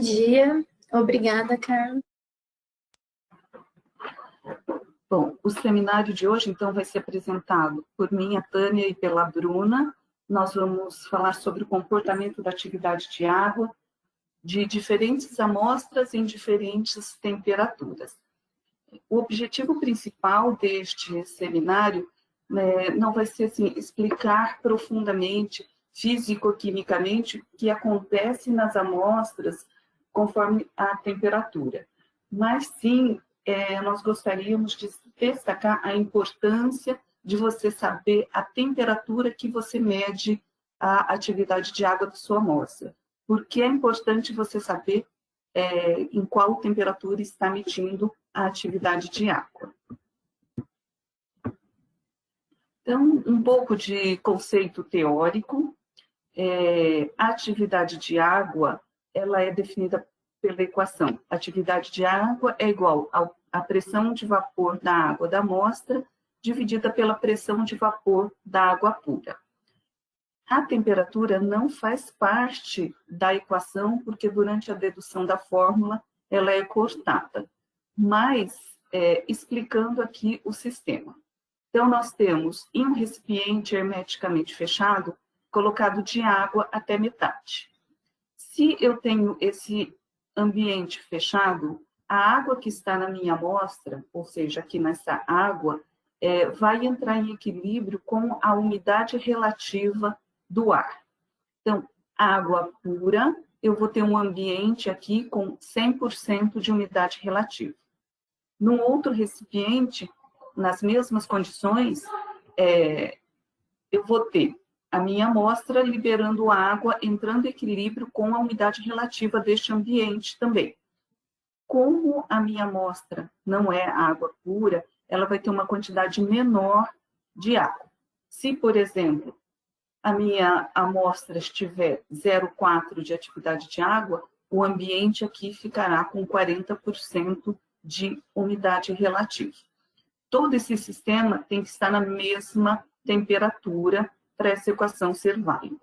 dia. Obrigada, Carla. Bom, o seminário de hoje, então, vai ser apresentado por mim, a Tânia, e pela Bruna. Nós vamos falar sobre o comportamento da atividade de água de diferentes amostras em diferentes temperaturas. O objetivo principal deste seminário, né, não vai ser assim, explicar profundamente, físico-quimicamente, o que acontece nas amostras conforme a temperatura. Mas sim, nós gostaríamos de destacar a importância de você saber a temperatura que você mede a atividade de água da sua amostra. Por que é importante você saber em qual temperatura está medindo a atividade de água? Então, um pouco de conceito teórico. A atividade de água, ela é definida pela equação. A atividade de água é igual à pressão de vapor da água da amostra dividida pela pressão de vapor da água pura. A temperatura não faz parte da equação, porque durante a dedução da fórmula ela é cortada. Mas, explicando aqui o sistema. Então, nós temos em um recipiente hermeticamente fechado, colocado de água até metade. Se eu tenho esse ambiente fechado, a água que está na minha amostra, ou seja, aqui nessa água, vai entrar em equilíbrio com a umidade relativa do ar. Então, água pura, eu vou ter um ambiente aqui com 100% de umidade relativa. Num outro recipiente, nas mesmas condições, eu vou ter a minha amostra liberando água, entrando em equilíbrio com a umidade relativa deste ambiente também. Como a minha amostra não é água pura, ela vai ter uma quantidade menor de água. Se, por exemplo, a minha amostra estiver 0,4 de atividade de água, o ambiente aqui ficará com 40% de umidade relativa. Todo esse sistema tem que estar na mesma temperatura para essa equação ser válida.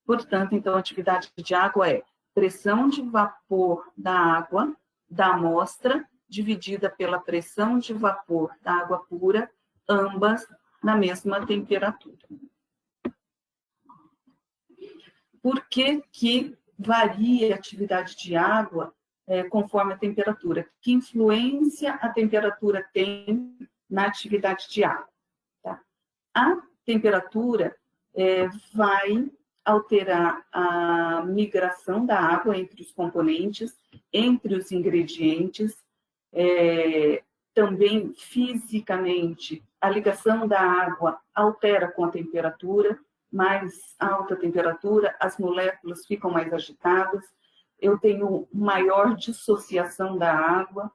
Portanto, então, a atividade de água é pressão de vapor da água, da amostra, dividida pela pressão de vapor da água pura, ambas na mesma temperatura. Por que varia a atividade de água conforme a temperatura? Que influência a temperatura tem na atividade de água? Tá? A temperatura vai alterar a migração da água entre os componentes, entre os ingredientes, também fisicamente, a ligação da água altera com a temperatura, mais alta temperatura, as moléculas ficam mais agitadas, eu tenho maior dissociação da água,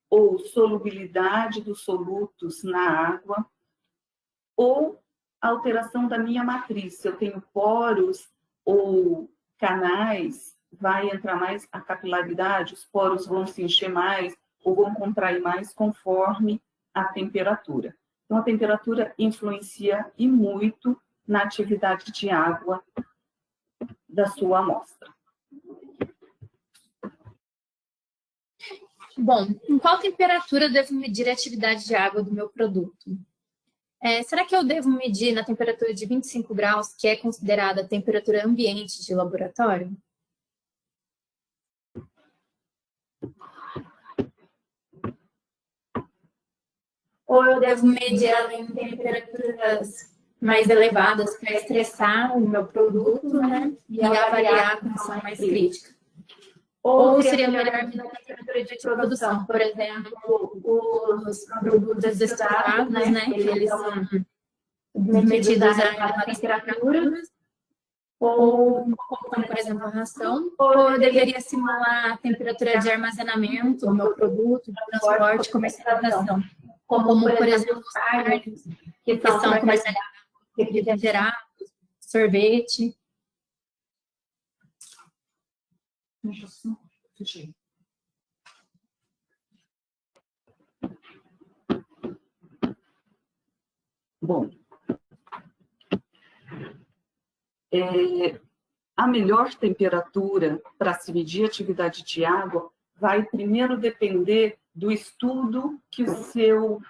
ou solubilidade dos solutos na água, ou alteração da minha matriz. Se eu tenho poros ou canais, vai entrar mais a capilaridade, os poros vão se encher mais ou vão contrair mais conforme a temperatura. Então, a temperatura influencia e muito na atividade de água da sua amostra. Bom, em qual temperatura eu devo medir a atividade de água do meu produto? Será que eu devo medir na temperatura de 25 graus, que é considerada a temperatura ambiente de laboratório? Ou eu devo medir ela em temperaturas mais elevadas para estressar o meu produto, né? E avaliar a condição mais crítica? Ou seria melhor medir a temperatura de produção, por exemplo, os produtos destilados, né? Eles são medidos a elevadas temperaturas, ou, como, por exemplo, a ração, ou eu deveria simular a temperatura de armazenamento do meu produto, de transporte e comercialização, como, por exemplo, os carnes, que são comercializados, refrigerados, sorvete. Bom, A melhor temperatura para se medir a atividade de água vai primeiro depender do estudo que o seu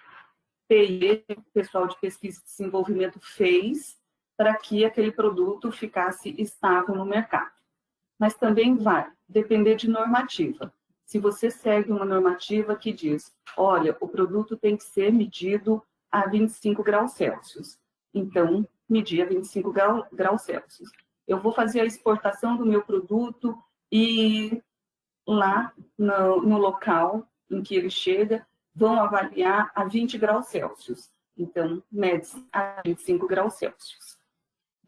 PE, pessoal de pesquisa e desenvolvimento, fez para que aquele produto ficasse estável no mercado. Mas também vai depender de normativa. Se você segue uma normativa que diz, olha, o produto tem que ser medido a 25 graus Celsius, então, medir a 25 graus Celsius. Eu vou fazer a exportação do meu produto e lá no local em que ele chega, vão avaliar a 20 graus Celsius. Então, mede a 25 graus Celsius.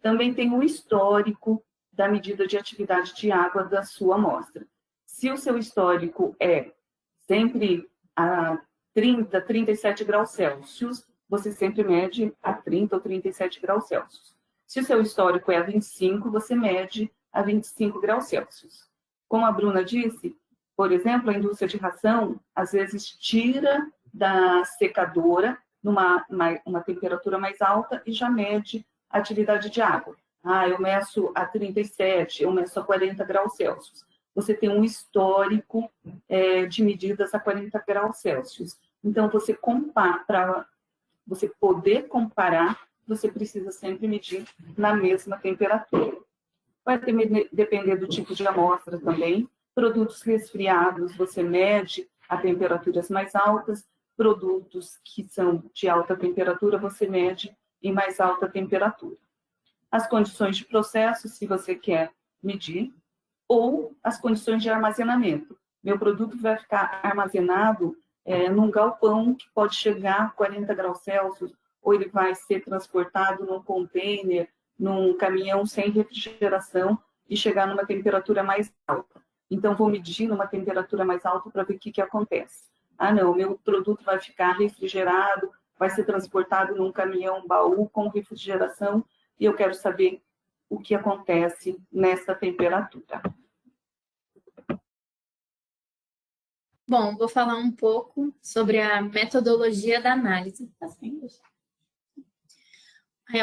Também tem o histórico da medida de atividade de água da sua amostra. Se o seu histórico é sempre a 30, 37 graus Celsius, você sempre mede a 30 ou 37 graus Celsius. Se o seu histórico é a 25, você mede a 25 graus Celsius. Como a Bruna disse, por exemplo, a indústria de ração, às vezes tira da secadora uma temperatura mais alta e já mede a atividade de água. Eu meço a 37, eu meço a 40 graus Celsius. Você tem um histórico de medidas a 40 graus Celsius. Então, para você poder comparar, você precisa sempre medir na mesma temperatura. Vai depender do tipo de amostra também. Produtos resfriados, você mede a temperaturas mais altas. Produtos que são de alta temperatura, você mede em mais alta temperatura. As condições de processo, se você quer medir, ou as condições de armazenamento. Meu produto vai ficar armazenado num galpão que pode chegar a 40 graus Celsius, ou ele vai ser transportado num container, num caminhão sem refrigeração e chegar numa temperatura mais alta. Então, vou medir numa temperatura mais alta para ver o que acontece. Não, meu produto vai ficar refrigerado, vai ser transportado num caminhão baú com refrigeração e eu quero saber o que acontece nessa temperatura. Bom, vou falar um pouco sobre a metodologia da análise. Tá sendo?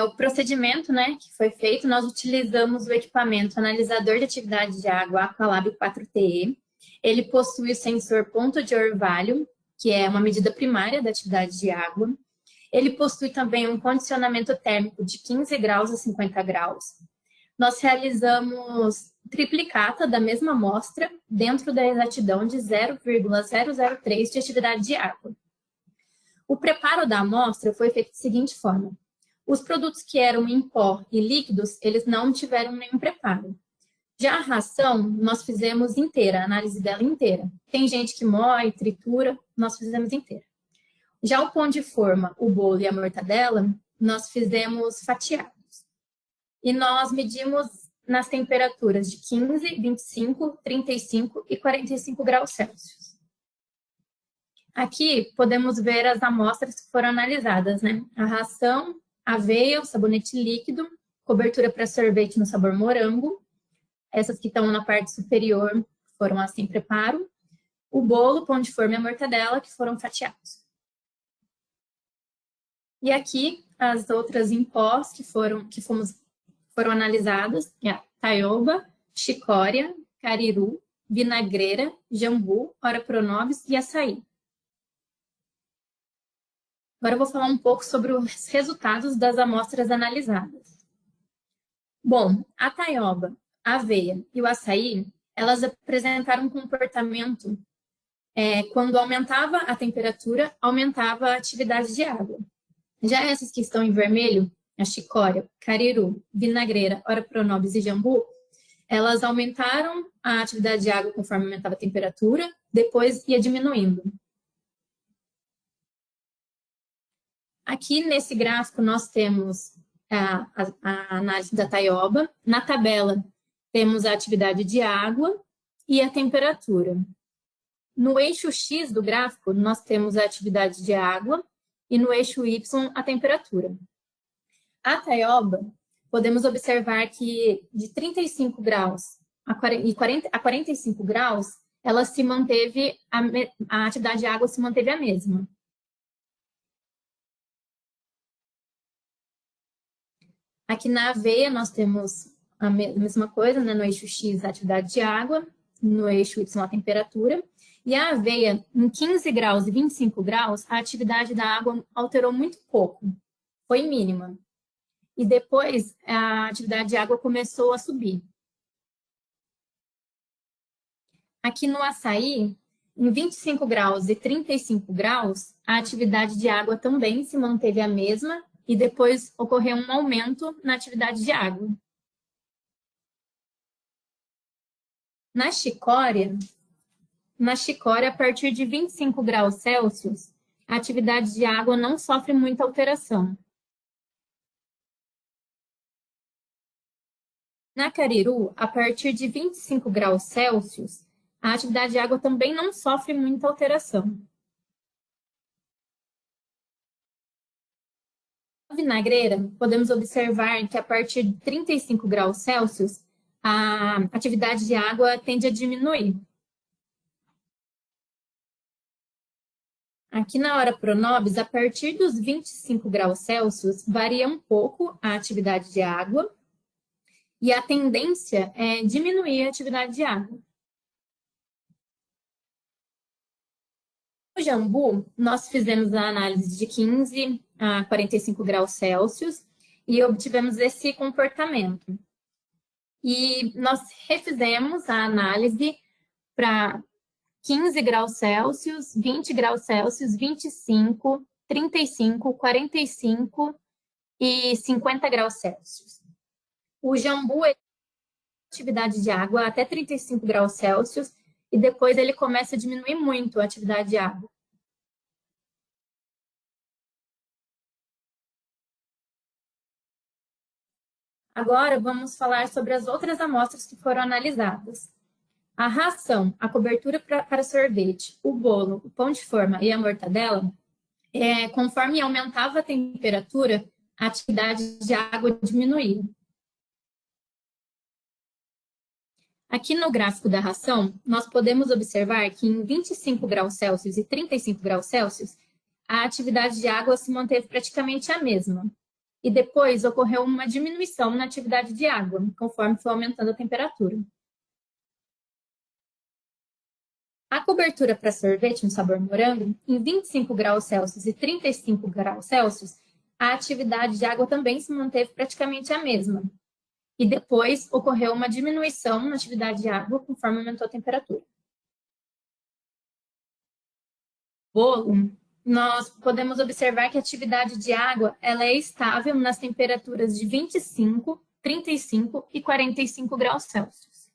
O procedimento, que foi feito, nós utilizamos o equipamento analisador de atividade de água Aqualab 4TE. Ele possui o sensor ponto de orvalho, que é uma medida primária da atividade de água. Ele possui também um condicionamento térmico de 15 graus a 50 graus. Nós realizamos triplicata da mesma amostra dentro da exatidão de 0,003 de atividade de água. O preparo da amostra foi feito da seguinte forma. Os produtos que eram em pó e líquidos, eles não tiveram nenhum preparo. Já a ração, nós fizemos inteira, a análise dela inteira. Tem gente que moe, tritura, nós fizemos inteira. Já o pão de forma, o bolo e a mortadela, nós fizemos fatiados. E nós medimos nas temperaturas de 15, 25, 35 e 45 graus Celsius. Aqui podemos ver as amostras que foram analisadas, A ração, aveia, o sabonete líquido, cobertura para sorvete no sabor morango. Essas que estão na parte superior foram as sem preparo. O bolo, pão de forma e a mortadela, que foram fatiados. E aqui as outras em pós que foram analisadas, a taioba, chicória, cariru, vinagreira, jambu, ora pronobis e açaí. Agora eu vou falar um pouco sobre os resultados das amostras analisadas. Bom, a taioba, a aveia e o açaí, elas apresentaram um comportamento quando aumentava a temperatura, aumentava a atividade de água. Já essas que estão em vermelho, a chicória, cariru, vinagreira, ora pronobis e jambu, elas aumentaram a atividade de água conforme aumentava a temperatura, depois ia diminuindo. Aqui nesse gráfico nós temos a análise da taioba. Na tabela temos a atividade de água e a temperatura. No eixo X do gráfico nós temos a atividade de água e no eixo Y a temperatura. A taioba, podemos observar que de 35 graus a 45 graus, ela se manteve, a atividade de água se manteve a mesma. Aqui na aveia nós temos a mesma coisa, né? No eixo X, a atividade de água, no eixo Y, a temperatura. E a aveia, em 15 graus e 25 graus, a atividade da água alterou muito pouco, foi mínima. E depois, a atividade de água começou a subir. Aqui no açaí, em 25 graus e 35 graus, a atividade de água também se manteve a mesma e depois ocorreu um aumento na atividade de água. Na chicória, a partir de 25 graus Celsius, a atividade de água não sofre muita alteração. Na cariru, a partir de 25 graus Celsius, a atividade de água também não sofre muita alteração. Na vinagreira, podemos observar que a partir de 35 graus Celsius, a atividade de água tende a diminuir. Aqui na hora Pronobis, a partir dos 25 graus Celsius, varia um pouco a atividade de água e a tendência é diminuir a atividade de água. No jambu, nós fizemos a análise de 15 a 45 graus Celsius e obtivemos esse comportamento. E nós refizemos a análise para 15 graus Celsius, 20 graus Celsius, 25, 35, 45 e 50 graus Celsius. O jambu é atividade de água até 35 graus Celsius e depois ele começa a diminuir muito a atividade de água. Agora vamos falar sobre as outras amostras que foram analisadas. A ração, a cobertura para sorvete, o bolo, o pão de forma e a mortadela, conforme aumentava a temperatura, a atividade de água diminuía. Aqui no gráfico da ração, nós podemos observar que em 25 graus Celsius e 35 graus Celsius, a atividade de água se manteve praticamente a mesma. E depois ocorreu uma diminuição na atividade de água, conforme foi aumentando a temperatura. A cobertura para sorvete no sabor morango, em 25 graus Celsius e 35 graus Celsius, a atividade de água também se manteve praticamente a mesma. E depois ocorreu uma diminuição na atividade de água conforme aumentou a temperatura. Bolo, nós podemos observar que a atividade de água ela é estável nas temperaturas de 25, 35 e 45 graus Celsius.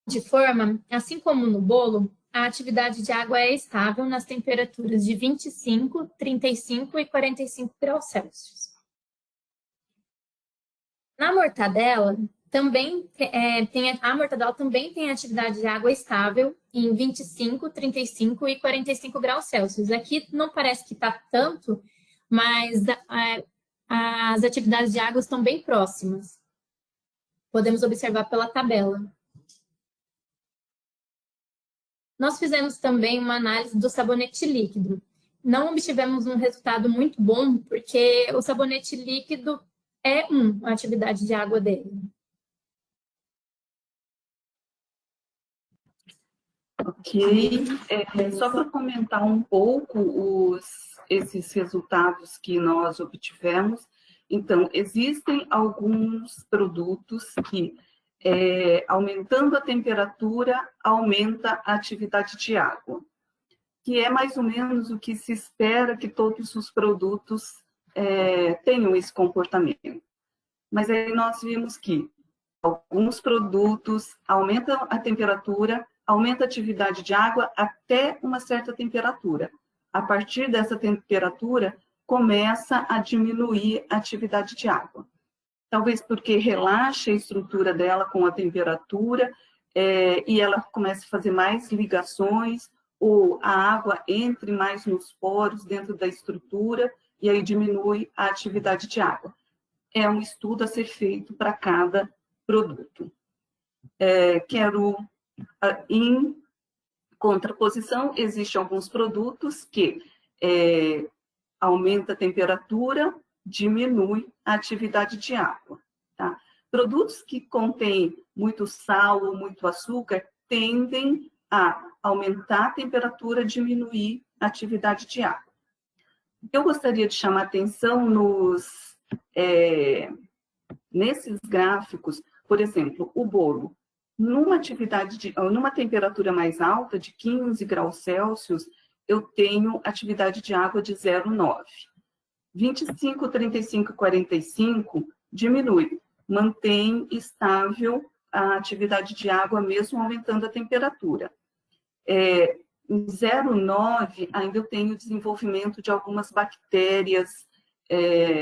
De forma, assim como no bolo, a atividade de água é estável nas temperaturas de 25, 35 e 45 graus Celsius. Na mortadela, a mortadela também tem atividade de água estável em 25, 35 e 45 graus Celsius. Aqui não parece que está tanto, mas as atividades de água estão bem próximas. Podemos observar pela tabela. Nós fizemos também uma análise do sabonete líquido. Não obtivemos um resultado muito bom, porque o sabonete líquido é a atividade de água dele. Ok. Só para comentar um pouco esses resultados que nós obtivemos. Então, existem alguns produtos que, aumentando a temperatura, aumenta a atividade de água, que é mais ou menos o que se espera que todos os produtos tenham esse comportamento. Mas aí nós vimos que alguns produtos aumentam a temperatura, aumenta a atividade de água até uma certa temperatura. A partir dessa temperatura, começa a diminuir a atividade de água. Talvez porque relaxa a estrutura dela com a temperatura e ela começa a fazer mais ligações, ou a água entre mais nos poros dentro da estrutura, e aí diminui a atividade de água. É um estudo a ser feito para cada produto. Em contraposição, existem alguns produtos que aumenta a temperatura, diminui a atividade de água. Tá? Produtos que contêm muito sal ou muito açúcar tendem a aumentar a temperatura, diminuir a atividade de água. Eu gostaria de chamar atenção nesses gráficos, por exemplo, o bolo. Numa temperatura mais alta, de 15 graus Celsius, eu tenho atividade de água de 0,9. 25, 35 e 45 diminui, mantém estável a atividade de água, mesmo aumentando a temperatura. Em 0,9, ainda eu tenho desenvolvimento de algumas bactérias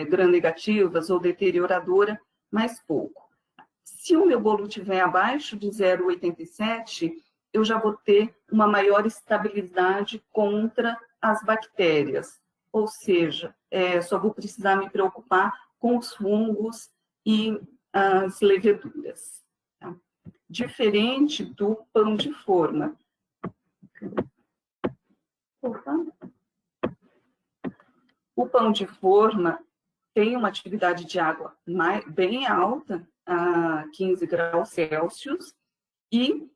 gram-negativas ou deterioradora, mas pouco. Se o meu bolo estiver abaixo de 0,87, eu já vou ter uma maior estabilidade contra as bactérias. Ou seja, só vou precisar me preocupar com os fungos e as leveduras. Tá? Diferente do pão de forma. O pão de forma tem uma atividade de água bem alta, a 15 graus Celsius, e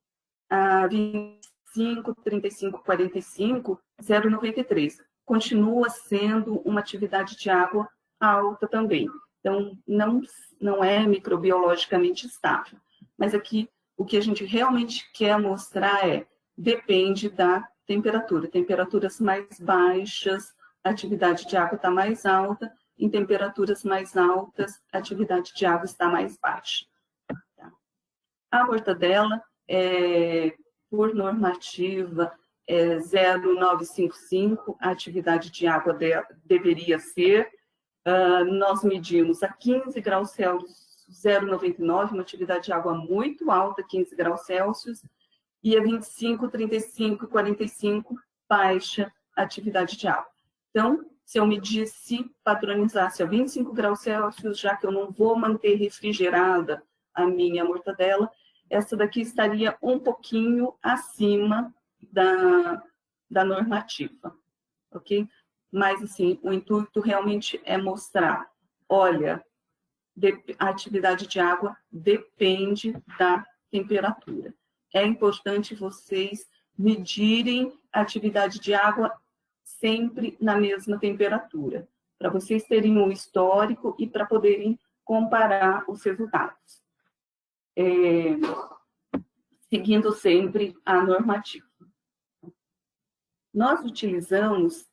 a 25, 35, 45, 0,93. Continua sendo uma atividade de água alta também. Então, não é microbiologicamente estável. Mas aqui, o que a gente realmente quer mostrar depende da temperatura. Temperaturas mais baixas, a atividade de água está mais alta. Em temperaturas mais altas, a atividade de água está mais baixa. A mortadela, por normativa, 0,955, a atividade de água deveria ser. Nós medimos a 15 graus Celsius, 0,99, uma atividade de água muito alta, 15 graus Celsius, e a 25, 35 e 45, baixa atividade de água. Então, se eu medisse, padronizasse a 25 graus Celsius, já que eu não vou manter refrigerada a minha mortadela, essa daqui estaria um pouquinho acima da normativa, ok? Mas, assim, o intuito realmente é mostrar, olha, a atividade de água depende da temperatura. É importante vocês medirem a atividade de água sempre na mesma temperatura, para vocês terem um histórico e para poderem comparar os resultados. Seguindo sempre a normativa. Nós utilizamos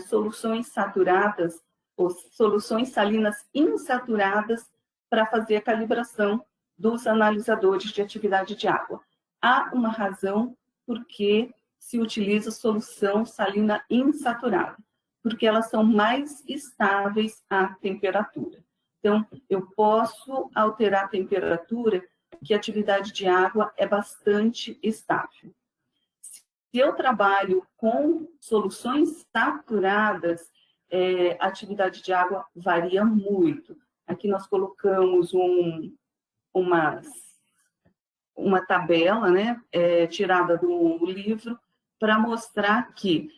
soluções saturadas ou soluções salinas insaturadas para fazer a calibração dos analisadores de atividade de água. Há uma razão por que se utiliza solução salina insaturada, porque elas são mais estáveis à temperatura. Então, eu posso alterar a temperatura, que a atividade de água é bastante estável. Se eu trabalho com soluções saturadas, a atividade de água varia muito. Aqui nós colocamos uma tabela, né, tirada do livro, para mostrar que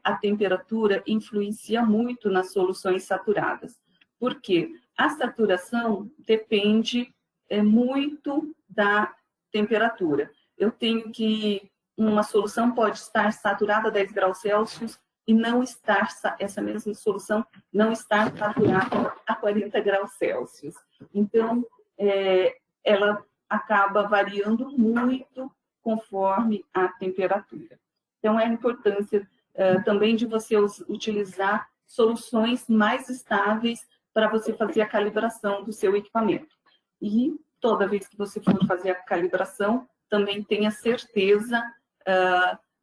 a temperatura influencia muito nas soluções saturadas. Porque a saturação depende muito da temperatura. Eu tenho que uma solução pode estar saturada a 10 graus Celsius e não estar, essa mesma solução não estar saturada a 40 graus Celsius. Então, ela acaba variando muito conforme a temperatura. Então, é a importância também de você utilizar soluções mais estáveis para você fazer a calibração do seu equipamento. E toda vez que você for fazer a calibração, também tenha certeza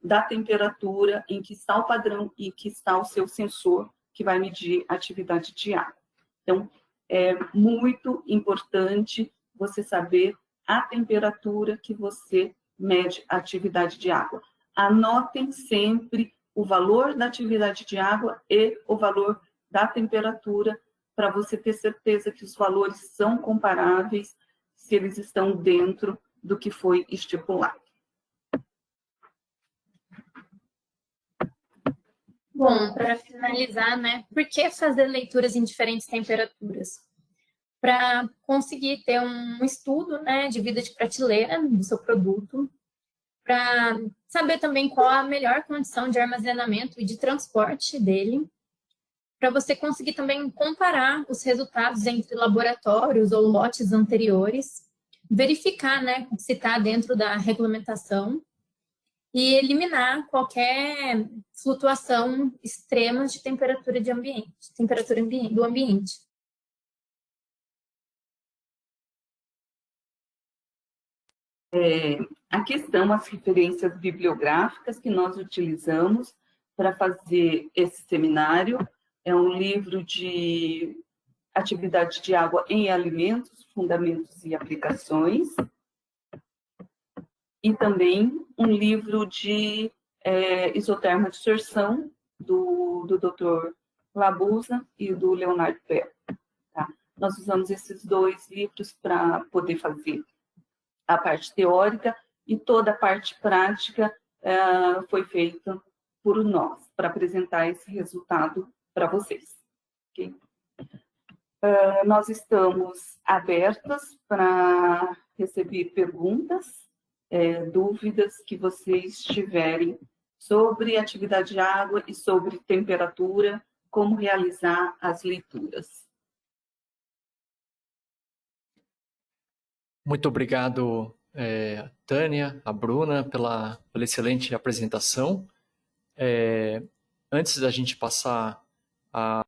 da temperatura em que está o padrão e que está o seu sensor que vai medir a atividade de água. Então, é muito importante você saber a temperatura que você mede a atividade de água. Anotem sempre o valor da atividade de água e o valor da temperatura para você ter certeza que os valores são comparáveis, se eles estão dentro do que foi estipulado. Bom, para finalizar, né, por que fazer leituras em diferentes temperaturas? para conseguir ter um estudo, né, de vida de prateleira do seu produto, para saber também qual a melhor condição de armazenamento e de transporte dele, para você conseguir também comparar os resultados entre laboratórios ou lotes anteriores, verificar, né, se está dentro da regulamentação e eliminar qualquer flutuação extrema de temperatura do ambiente. Aqui estão as referências bibliográficas que nós utilizamos para fazer esse seminário. É um livro de atividade de água em alimentos, fundamentos e aplicações. E também um livro de isotermodissorção do Dr. Labuza e do Leonardo Pell. Tá? Nós usamos esses 2 livros para poder fazer a parte teórica, e toda a parte prática foi feita por nós, para apresentar esse resultado para vocês. Okay? Nós estamos abertas para receber perguntas, dúvidas que vocês tiverem sobre atividade de água e sobre temperatura, como realizar as leituras. Muito obrigado, Tânia, a Bruna, pela excelente apresentação. Antes da gente passar a